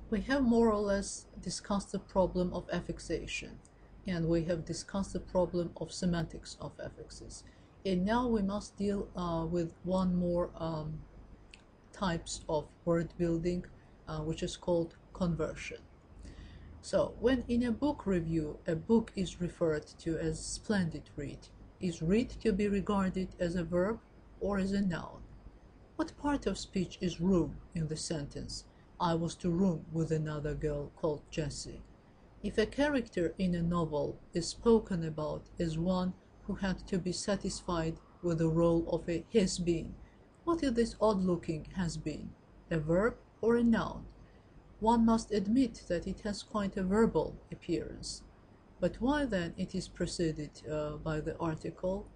We have more or less discussed the problem of affixation, and we have discussed the problem of semantics of affixes. And now we must deal with one more types of word building, which is called conversion. So when in a book review a book is referred to as splendid read, is read to be regarded as a verb or as a noun? What part of speech is room in the sentence, I was to room with another girl called Jessie? If a character in a novel is spoken about as one who had to be satisfied with the role of a has-been, what is this odd-looking has-been, a verb or a noun? One must admit that it has quite a verbal appearance. But why then it is preceded by the article?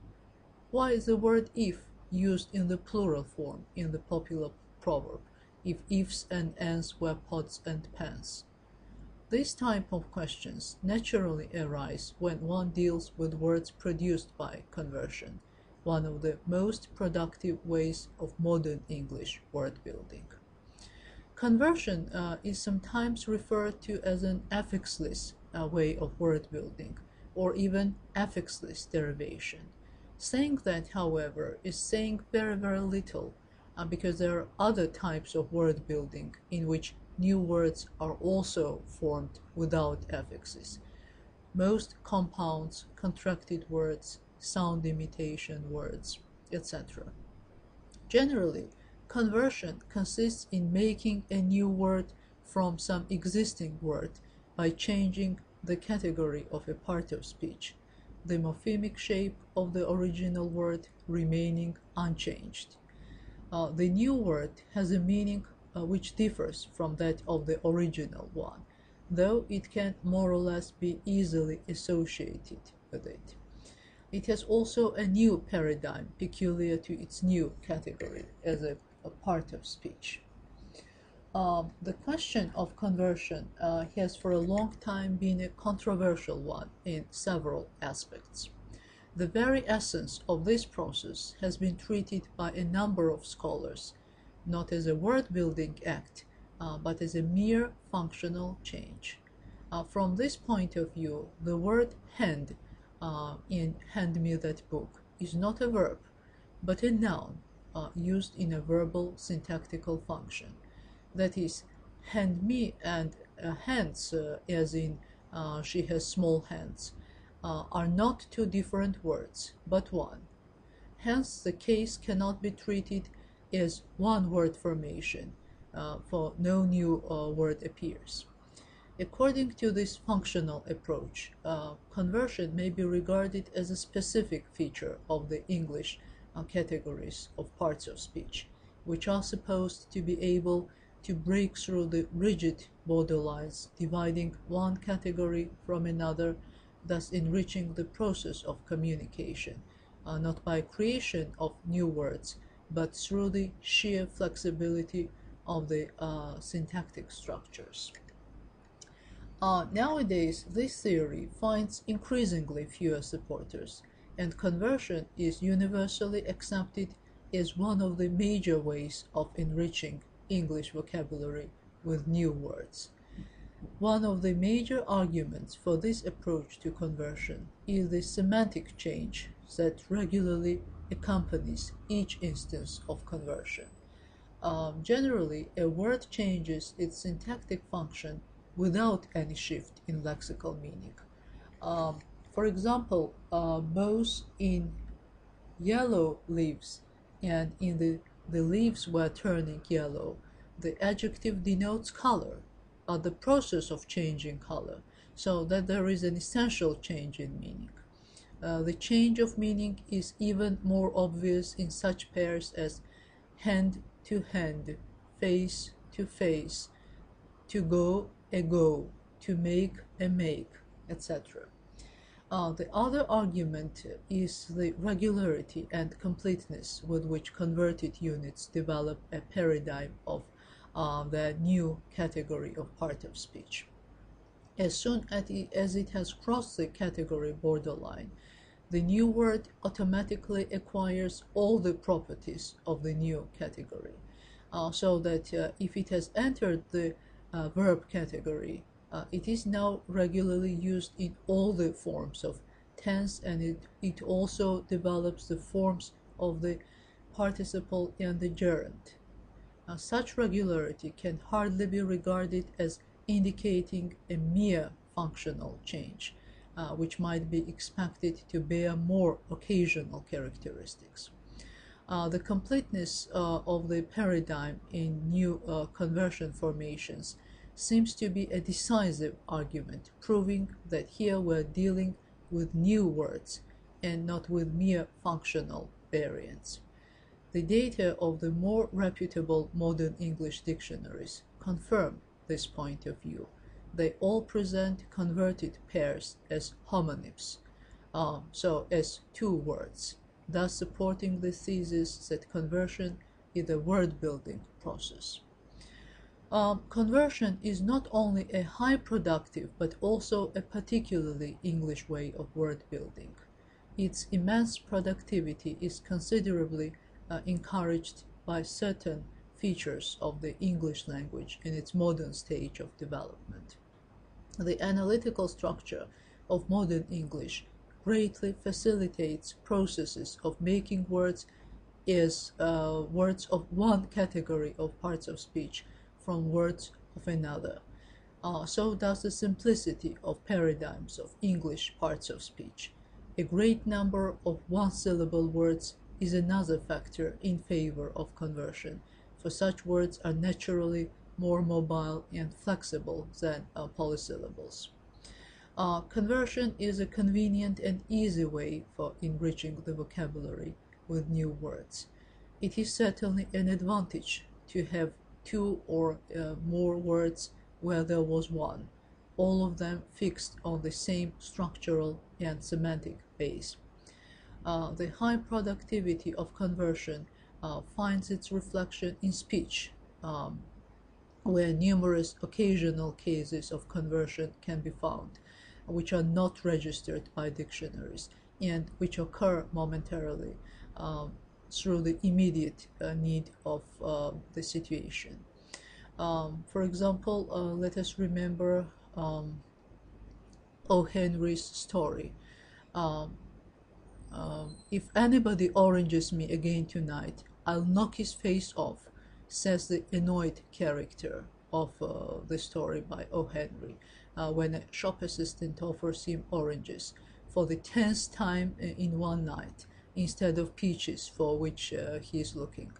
Why is the word if used in the plural form in the popular proverb, if ifs and ands were pots and pans? These type of questions naturally arise when one deals with words produced by conversion, one of the most productive ways of modern English word building. Conversion is sometimes referred to as an affixless way of word building, or even affixless derivation. Saying that, however, is saying very, very little, because there are other types of word building in which new words are also formed without affixes. Most compounds, contracted words, sound imitation words, etc. Generally, conversion consists in making a new word from some existing word by changing the category of a part of speech, the morphemic shape of the original word remaining unchanged. The new word has a meaning which differs from that of the original one, though it can more or less be easily associated with it. It has also a new paradigm peculiar to its new category as a part of speech. The question of conversion has for a long time been a controversial one in several aspects. The very essence of this process has been treated by a number of scholars, not as a word-building act, but as a mere functional change. From this point of view, the word hand in hand me that book is not a verb, but a noun used in a verbal syntactical function. That is, hand me and hands, as in she has small hands, are not two different words, but one. Hence, the case cannot be treated as one word formation, for no new word appears. According to this functional approach, conversion may be regarded as a specific feature of the English categories of parts of speech, which are supposed to be able to break through the rigid borderlines dividing one category from another, thus enriching the process of communication, not by creation of new words, but through the sheer flexibility of the syntactic structures. Nowadays, this theory finds increasingly fewer supporters, and conversion is universally accepted as one of the major ways of enriching English vocabulary with new words. One of the major arguments for this approach to conversion is the semantic change that regularly accompanies each instance of conversion. Generally, a word changes its syntactic function without any shift in lexical meaning. For example, both in yellow leaves and in the leaves were turning yellow, the adjective denotes color, the process of changing color, so that there is an essential change in meaning. The change of meaning is even more obvious in such pairs as hand to hand, face to face, to go a go, to make a make, etc. The other argument is the regularity and completeness with which converted units develop a paradigm of the new category of part of speech. As soon as it has crossed the category borderline, the new word automatically acquires all the properties of the new category, so that if it has entered the verb category. It is now regularly used in all the forms of tense, and it also develops the forms of the participle and the gerund. Such regularity can hardly be regarded as indicating a mere functional change, which might be expected to bear more occasional characteristics. The completeness of the paradigm in new conversion formations seems to be a decisive argument, proving that here we're dealing with new words and not with mere functional variants. The data of the more reputable modern English dictionaries confirm this point of view. They all present converted pairs as homonyms, so as two words, thus supporting the thesis that conversion is a word-building process. Conversion is not only a high productive but also a particularly English way of word building. Its immense productivity is considerably encouraged by certain features of the English language in its modern stage of development. The analytical structure of modern English greatly facilitates processes of making words as words of one category of parts of speech from words of another. So does the simplicity of paradigms of English parts of speech. A great number of one-syllable words is another factor in favor of conversion, for such words are naturally more mobile and flexible than polysyllables. Conversion is a convenient and easy way for enriching the vocabulary with new words. It is certainly an advantage to have two or more words where there was one, all of them fixed on the same structural and semantic base. The high productivity of conversion finds its reflection in speech, where numerous occasional cases of conversion can be found, which are not registered by dictionaries and which occur momentarily through the immediate need of the situation. For example, let us remember O. Henry's story. If anybody oranges me again tonight, I'll knock his face off, says the annoyed character of the story by O. Henry, when a shop assistant offers him oranges for the 10th time in one night, instead of peaches for which he is looking.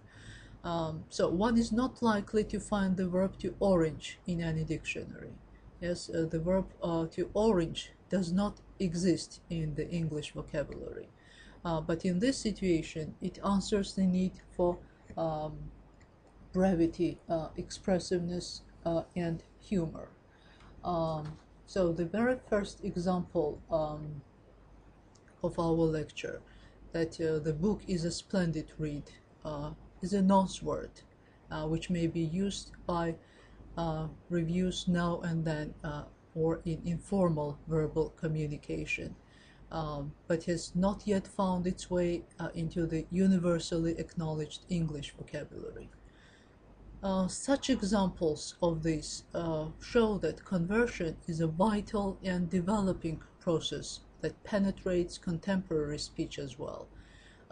So one is not likely to find the verb to orange in any dictionary. Yes, the verb to orange does not exist in the English vocabulary. But in this situation, it answers the need for brevity, expressiveness, and humor. So the very first example of our lecture, that the book is a splendid read, is a nonce word, which may be used by reviews now and then or in informal verbal communication, but has not yet found its way into the universally acknowledged English vocabulary. Such examples of this show that conversion is a vital and developing process that penetrates contemporary speech as well.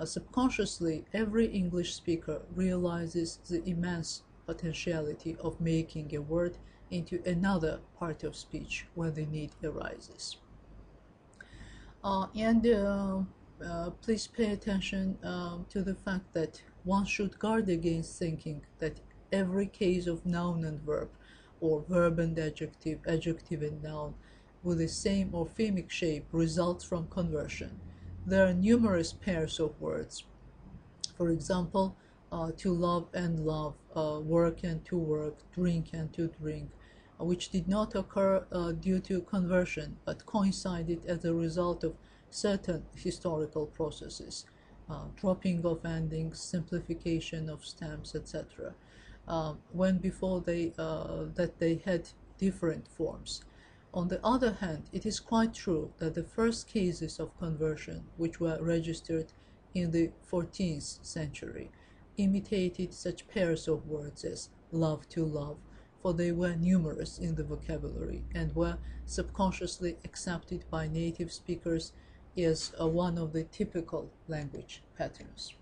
Subconsciously, every English speaker realizes the immense potentiality of making a word into another part of speech when the need arises. Please pay attention to the fact that one should guard against thinking that every case of noun and verb, or verb and adjective, adjective and noun, with the same morphemic shape results from conversion. There are numerous pairs of words. For example, to love and love, work and to work, drink and to drink, which did not occur due to conversion, but coincided as a result of certain historical processes, dropping of endings, simplification of stems, etc., when before that they had different forms. On the other hand, it is quite true that the first cases of conversion, which were registered in the 14th century, imitated such pairs of words as love to love, for they were numerous in the vocabulary and were subconsciously accepted by native speakers as one of the typical language patterns.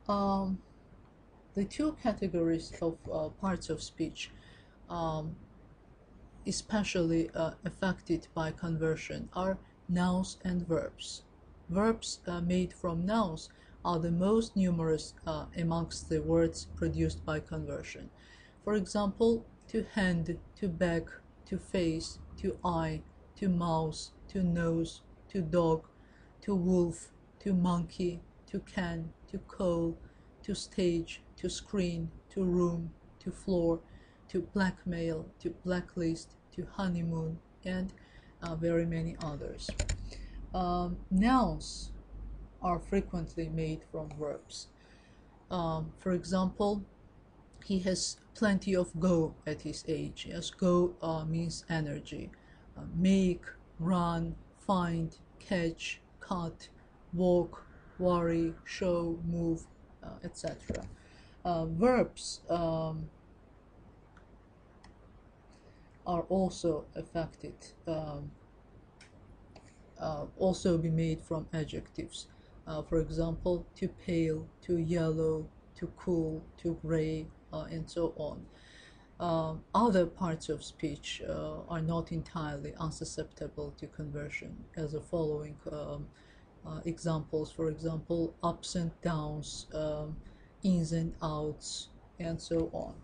The two categories of parts of speech especially affected by conversion are nouns and verbs. Verbs made from nouns are the most numerous amongst the words produced by conversion. For example, to hand, to beg, to face, to eye, to mouse, to nose, to dog, to wolf, to monkey, to can, to coal, to stage, to screen, to room, to floor, to blackmail, to blacklist, to honeymoon, and very many others. Nouns are frequently made from verbs. For example, he has plenty of go at his age. Yes, go means energy. Make, run, find, catch, cut, walk, worry, show, move, etc. Verbs are also affected, also be made from adjectives. For example, to pale, to yellow, to cool, to gray, and so on. Other parts of speech are not entirely unsusceptible to conversion, as the following examples. For example, ups and downs, ins and outs, and so on.